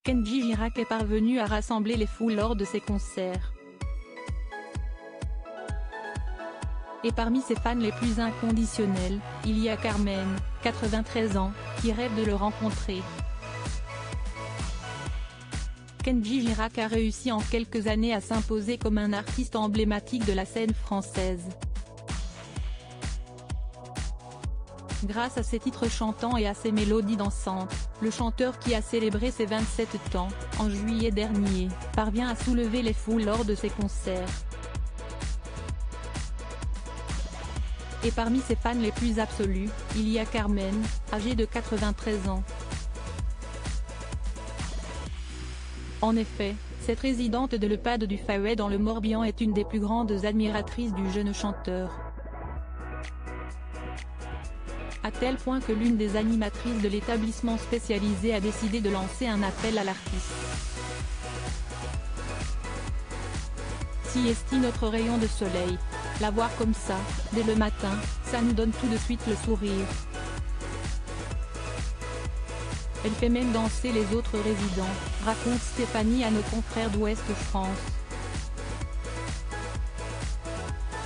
Kenji Girac est parvenu à rassembler les foules lors de ses concerts. Et parmi ses fans les plus inconditionnels, il y a Carmen, 93 ans, qui rêve de le rencontrer. Kenji Girac a réussi en quelques années à s'imposer comme un artiste emblématique de la scène française. Grâce à ses titres chantants et à ses mélodies dansantes, le chanteur qui a célébré ses 27 ans, en juillet dernier, parvient à soulever les foules lors de ses concerts. Et parmi ses fans les plus absolus, il y a Carmen, âgée de 93 ans. En effet, cette résidente de l'EHPAD du Fayet dans le Morbihan est une des plus grandes admiratrices du jeune chanteur. À tel point que l'une des animatrices de l'établissement spécialisé a décidé de lancer un appel à l'artiste. Si est notre rayon de soleil. La voir comme ça, dès le matin, ça nous donne tout de suite le sourire. Elle fait même danser les autres résidents, raconte Stéphanie à nos confrères d'Ouest France.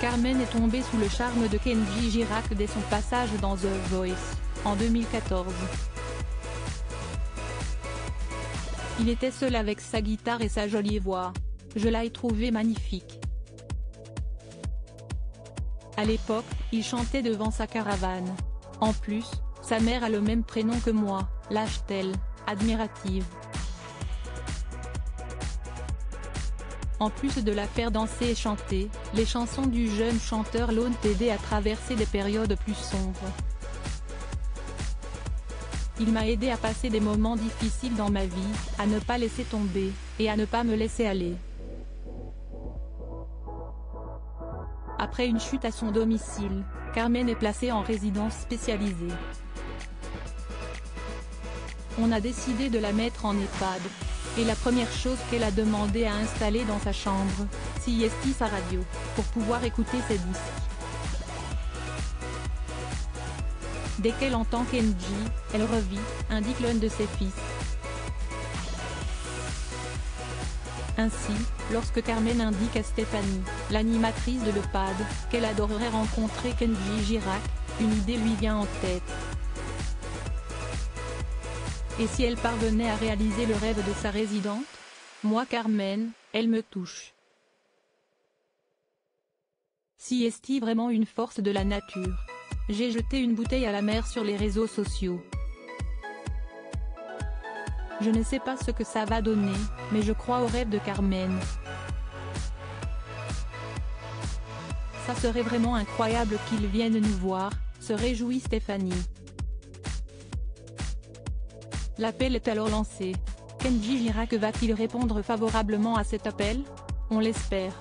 Carmen est tombée sous le charme de Kenji Girac dès son passage dans The Voice, en 2014. Il était seul avec sa guitare et sa jolie voix. Je l'ai trouvé magnifique. À l'époque, il chantait devant sa caravane. En plus, sa mère a le même prénom que moi, lâche-t-elle, admirative. En plus de la faire danser et chanter, les chansons du jeune chanteur l'ont aidé à traverser des périodes plus sombres. Il m'a aidé à passer des moments difficiles dans ma vie, à ne pas laisser tomber, et à ne pas me laisser aller. Après une chute à son domicile, Carmen est placée en résidence spécialisée. On a décidé de la mettre en EHPAD. Et la première chose qu'elle a demandé à installer dans sa chambre, c'est sa radio, pour pouvoir écouter ses disques. Dès qu'elle entend Kenji, elle revit, indique l'un de ses fils. Ainsi, lorsque Carmen indique à Stéphanie, l'animatrice de l'EHPAD, qu'elle adorerait rencontrer Kenji Girac, une idée lui vient en tête. Et si elle parvenait à réaliser le rêve de sa résidente? Moi Carmen, elle me touche. Si est vraiment une force de la nature? J'ai jeté une bouteille à la mer sur les réseaux sociaux. Je ne sais pas ce que ça va donner, mais je crois au rêve de Carmen. Ça serait vraiment incroyable qu'ils viennent nous voir, se réjouit Stéphanie. L'appel est alors lancé. Kenji Girac va-t-il répondre favorablement à cet appel? On l'espère.